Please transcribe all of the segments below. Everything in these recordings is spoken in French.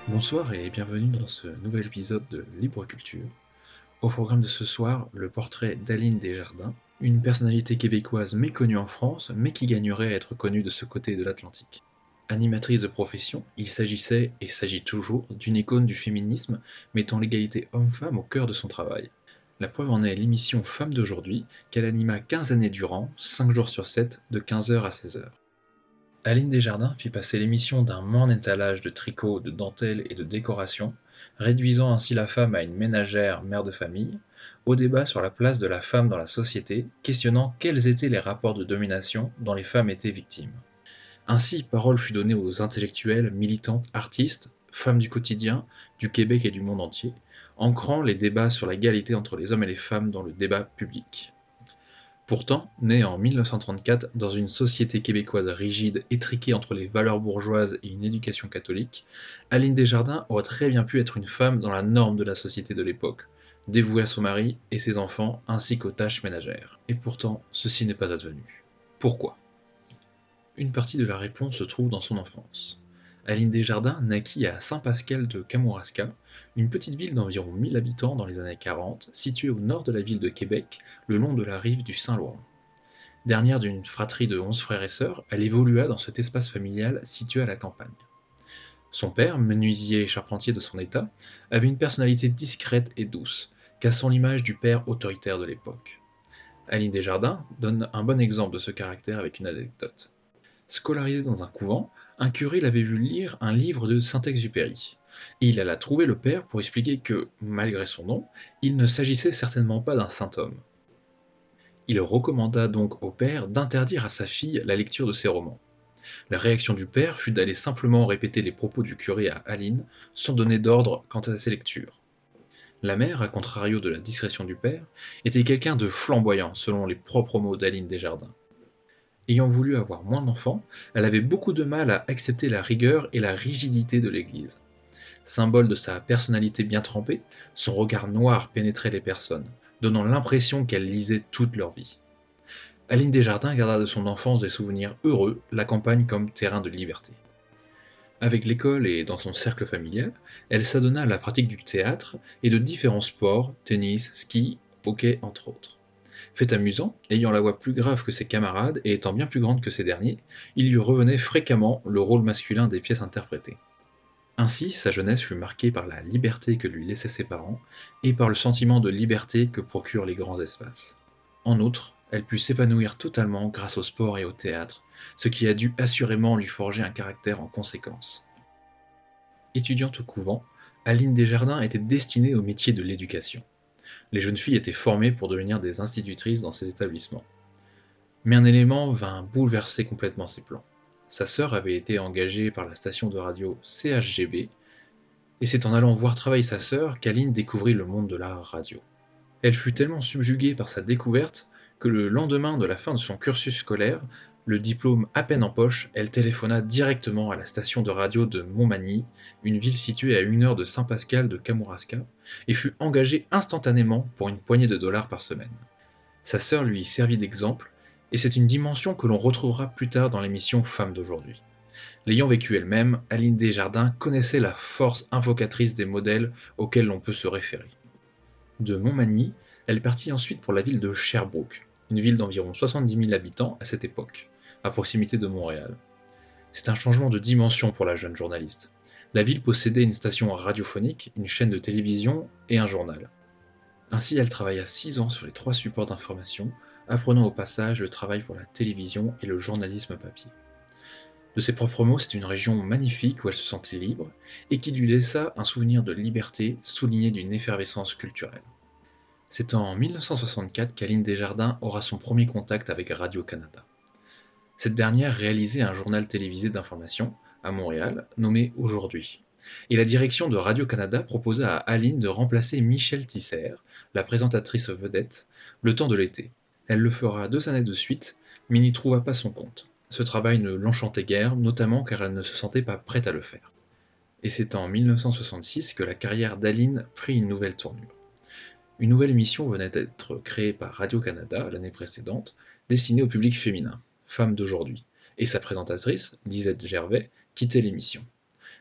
Bonsoir et bienvenue dans ce nouvel épisode de Libre Culture. Au programme de ce soir, le portrait d'Aline Desjardins, une personnalité québécoise méconnue en France, mais qui gagnerait à être connue de ce côté de l'Atlantique. Animatrice de profession, il s'agissait, et s'agit toujours, d'une icône du féminisme, mettant l'égalité homme-femme au cœur de son travail. La preuve en est l'émission Femmes d'aujourd'hui, qu'elle anima 15 années durant, 5 jours sur 7, de 15h à 16h. Aline Desjardins fit passer l'émission d'un morne étalage de tricot, de dentelle et de décoration, réduisant ainsi la femme à une ménagère mère de famille, au débat sur la place de la femme dans la société, questionnant quels étaient les rapports de domination dont les femmes étaient victimes. Ainsi, parole fut donnée aux intellectuelles, militantes, artistes, femmes du quotidien, du Québec et du monde entier, ancrant les débats sur l'égalité entre les hommes et les femmes dans le débat public. Pourtant, née en 1934 dans une société québécoise rigide, étriquée entre les valeurs bourgeoises et une éducation catholique, Aline Desjardins aurait très bien pu être une femme dans la norme de la société de l'époque, dévouée à son mari et ses enfants ainsi qu'aux tâches ménagères. Et pourtant, ceci n'est pas advenu. Pourquoi ? Une partie de la réponse se trouve dans son enfance. Aline Desjardins naquit à Saint-Pascal de Kamouraska, une petite ville d'environ 1000 habitants dans les années 40, située au nord de la ville de Québec, le long de la rive du Saint-Laurent. Dernière d'une fratrie de 11 frères et sœurs, elle évolua dans cet espace familial situé à la campagne. Son père, menuisier et charpentier de son état, avait une personnalité discrète et douce, cassant l'image du père autoritaire de l'époque. Aline Desjardins donne un bon exemple de ce caractère avec une anecdote. Scolarisée dans un couvent, un curé l'avait vu lire un livre de Saint-Exupéry. Et il alla trouver le père pour expliquer que, malgré son nom, il ne s'agissait certainement pas d'un saint homme. Il recommanda donc au père d'interdire à sa fille la lecture de ces romans. La réaction du père fut d'aller simplement répéter les propos du curé à Aline, sans donner d'ordre quant à ses lectures. La mère, à contrario de la discrétion du père, était quelqu'un de flamboyant, selon les propres mots d'Aline Desjardins. Ayant voulu avoir moins d'enfants, elle avait beaucoup de mal à accepter la rigueur et la rigidité de l'Église. Symbole de sa personnalité bien trempée, son regard noir pénétrait les personnes, donnant l'impression qu'elle lisait toute leur vie. Aline Desjardins garda de son enfance des souvenirs heureux, la campagne comme terrain de liberté. Avec l'école et dans son cercle familial, elle s'adonna à la pratique du théâtre et de différents sports, tennis, ski, hockey entre autres. Fait amusant, ayant la voix plus grave que ses camarades et étant bien plus grande que ces derniers, il lui revenait fréquemment le rôle masculin des pièces interprétées. Ainsi, sa jeunesse fut marquée par la liberté que lui laissaient ses parents et par le sentiment de liberté que procurent les grands espaces. En outre, elle put s'épanouir totalement grâce au sport et au théâtre, ce qui a dû assurément lui forger un caractère en conséquence. Étudiante au couvent, Aline Desjardins était destinée au métier de l'éducation. Les jeunes filles étaient formées pour devenir des institutrices dans ces établissements. Mais un élément vint bouleverser complètement ses plans. Sa sœur avait été engagée par la station de radio CHGB, et c'est en allant voir travailler sa sœur qu'Aline découvrit le monde de la radio. Elle fut tellement subjuguée par sa découverte que le lendemain de la fin de son cursus scolaire, le diplôme à peine en poche, elle téléphona directement à la station de radio de Montmagny, une ville située à 1 heure de Saint-Pascal de Kamouraska, et fut engagée instantanément pour une poignée de dollars par semaine. Sa sœur lui servit d'exemple, et c'est une dimension que l'on retrouvera plus tard dans l'émission Femmes d'aujourd'hui. L'ayant vécue elle-même, Aline Desjardins connaissait la force invocatrice des modèles auxquels l'on peut se référer. De Montmagny, elle partit ensuite pour la ville de Sherbrooke, une ville d'environ 70 000 habitants à cette époque, à proximité de Montréal. C'est un changement de dimension pour la jeune journaliste. La ville possédait une station radiophonique, une chaîne de télévision et un journal. Ainsi, elle travailla 6 ans sur les 3 supports d'information, apprenant au passage le travail pour la télévision et le journalisme papier. De ses propres mots, c'est une région magnifique où elle se sentait libre et qui lui laissa un souvenir de liberté souligné d'une effervescence culturelle. C'est en 1964 qu'Aline Desjardins aura son premier contact avec Radio-Canada. Cette dernière réalisait un journal télévisé d'information, à Montréal, nommé Aujourd'hui. Et la direction de Radio-Canada proposa à Aline de remplacer Michel Tisser, la présentatrice vedette, le temps de l'été. Elle le fera 2 années de suite, mais n'y trouva pas son compte. Ce travail ne l'enchantait guère, notamment car elle ne se sentait pas prête à le faire. Et c'est en 1966 que la carrière d'Aline prit une nouvelle tournure. Une nouvelle émission venait d'être créée par Radio-Canada l'année précédente, destinée au public féminin, Femmes d'aujourd'hui, et sa présentatrice, Lisette Gervais, quittait l'émission.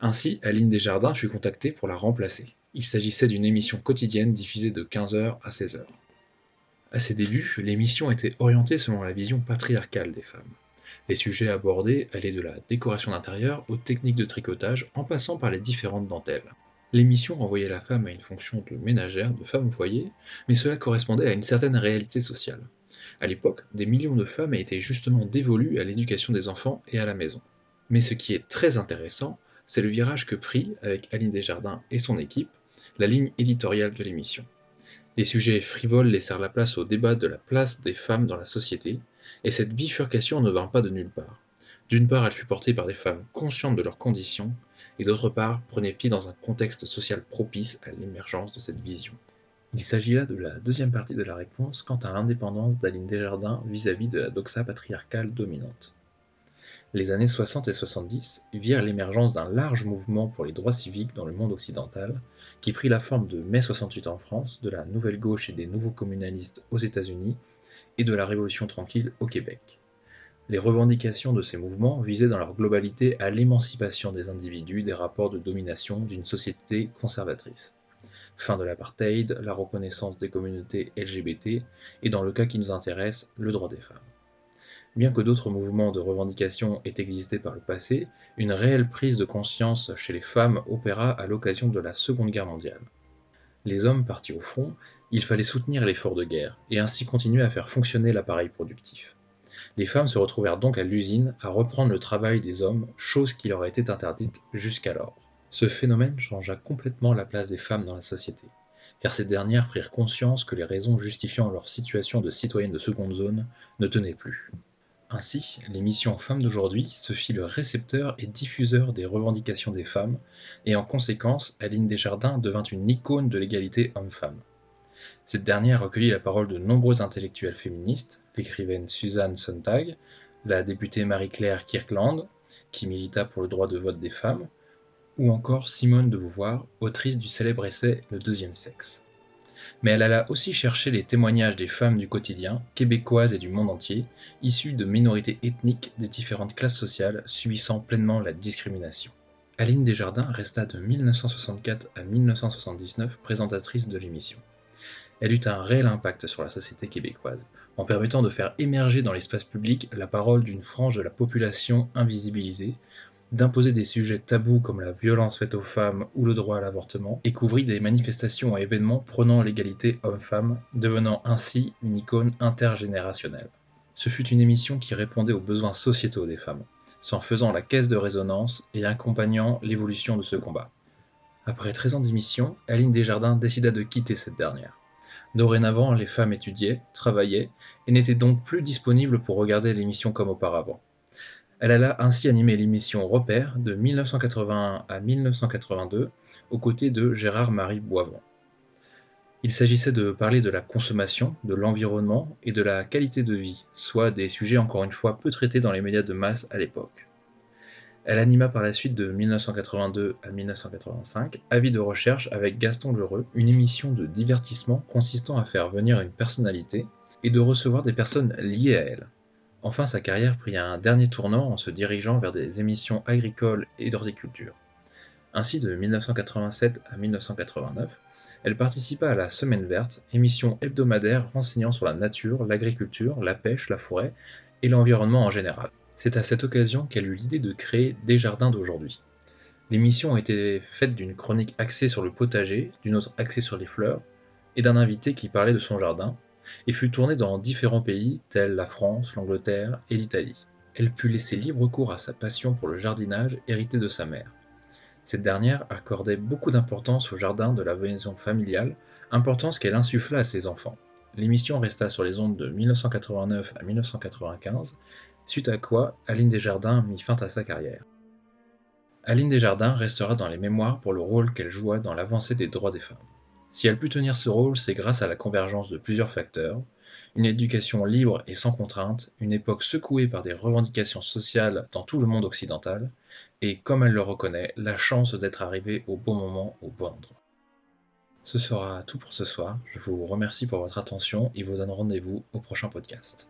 Ainsi, Aline Desjardins fut contactée pour la remplacer. Il s'agissait d'une émission quotidienne diffusée de 15h à 16h. À ses débuts, l'émission était orientée selon la vision patriarcale des femmes. Les sujets abordés allaient de la décoration d'intérieur aux techniques de tricotage en passant par les différentes dentelles. L'émission renvoyait la femme à une fonction de ménagère, de femme au foyer, mais cela correspondait à une certaine réalité sociale. À l'époque, des millions de femmes étaient justement dévolues à l'éducation des enfants et à la maison. Mais ce qui est très intéressant, c'est le virage que prit, avec Aline Desjardins et son équipe, la ligne éditoriale de l'émission. Les sujets frivoles laissèrent la place au débat de la place des femmes dans la société, et cette bifurcation ne vint pas de nulle part. D'une part, elle fut portée par des femmes conscientes de leurs conditions, et d'autre part, prenait pied dans un contexte social propice à l'émergence de cette vision. Il s'agit là de la deuxième partie de la réponse quant à l'indépendance d'Aline Desjardins vis-à-vis de la doxa patriarcale dominante. Les années 60 et 70 virent l'émergence d'un large mouvement pour les droits civiques dans le monde occidental, qui prit la forme de mai 68 en France, de la Nouvelle Gauche et des Nouveaux Communalistes aux États-Unis, et de la Révolution tranquille au Québec. Les revendications de ces mouvements visaient dans leur globalité à l'émancipation des individus des rapports de domination d'une société conservatrice. Fin de l'apartheid, la reconnaissance des communautés LGBT, et dans le cas qui nous intéresse, le droit des femmes. Bien que d'autres mouvements de revendication aient existé par le passé, une réelle prise de conscience chez les femmes opéra à l'occasion de la Seconde Guerre mondiale. Les hommes partis au front, il fallait soutenir l'effort de guerre, et ainsi continuer à faire fonctionner l'appareil productif. Les femmes se retrouvèrent donc à l'usine à reprendre le travail des hommes, chose qui leur était interdite jusqu'alors. Ce phénomène changea complètement la place des femmes dans la société, car ces dernières prirent conscience que les raisons justifiant leur situation de citoyennes de seconde zone ne tenaient plus. Ainsi, l'émission Femmes d'aujourd'hui se fit le récepteur et diffuseur des revendications des femmes, et en conséquence, Aline Desjardins devint une icône de l'égalité homme-femme. Cette dernière recueillit la parole de nombreux intellectuels féministes, l'écrivaine Susan Sontag, la députée Marie-Claire Kirkland, qui milita pour le droit de vote des femmes, ou encore Simone de Beauvoir, autrice du célèbre essai Le deuxième sexe. Mais elle alla aussi chercher les témoignages des femmes du quotidien, québécoises et du monde entier, issues de minorités ethniques des différentes classes sociales subissant pleinement la discrimination. Aline Desjardins resta de 1964 à 1979 présentatrice de l'émission. Elle eut un réel impact sur la société québécoise, en permettant de faire émerger dans l'espace public la parole d'une frange de la population invisibilisée, d'imposer des sujets tabous comme la violence faite aux femmes ou le droit à l'avortement, et couvrit des manifestations et événements prônant l'égalité homme-femme, devenant ainsi une icône intergénérationnelle. Ce fut une émission qui répondait aux besoins sociétaux des femmes, s'en faisant la caisse de résonance et accompagnant l'évolution de ce combat. Après 13 ans d'émission, Aline Desjardins décida de quitter cette dernière. Dorénavant, les femmes étudiaient, travaillaient, et n'étaient donc plus disponibles pour regarder l'émission comme auparavant. Elle alla ainsi animer l'émission Repères de 1981 à 1982 aux côtés de Gérard-Marie Boivin. Il s'agissait de parler de la consommation, de l'environnement et de la qualité de vie, soit des sujets encore une fois peu traités dans les médias de masse à l'époque. Elle anima par la suite de 1982 à 1985 Avis de recherche avec Gaston Lheureux, une émission de divertissement consistant à faire venir une personnalité et de recevoir des personnes liées à elle. Enfin, sa carrière prit un dernier tournant en se dirigeant vers des émissions agricoles et d'horticulture. Ainsi, de 1987 à 1989, elle participa à la Semaine verte, émission hebdomadaire renseignant sur la nature, l'agriculture, la pêche, la forêt et l'environnement en général. C'est à cette occasion qu'elle eut l'idée de créer Desjardins d'aujourd'hui. L'émission était faite d'une chronique axée sur le potager, d'une autre axée sur les fleurs, et d'un invité qui parlait de son jardin, et fut tournée dans différents pays tels la France, l'Angleterre et l'Italie. Elle put laisser libre cours à sa passion pour le jardinage héritée de sa mère. Cette dernière accordait beaucoup d'importance au jardin de la maison familiale, importance qu'elle insuffla à ses enfants. L'émission resta sur les ondes de 1989 à 1995, suite à quoi Aline Desjardins mit fin à sa carrière. Aline Desjardins restera dans les mémoires pour le rôle qu'elle joua dans l'avancée des droits des femmes. Si elle put tenir ce rôle, c'est grâce à la convergence de plusieurs facteurs, une éducation libre et sans contrainte, une époque secouée par des revendications sociales dans tout le monde occidental, et, comme elle le reconnaît, la chance d'être arrivée au bon moment, au bon endroit. Ce sera tout pour ce soir. Je vous remercie pour votre attention et vous donne rendez-vous au prochain podcast.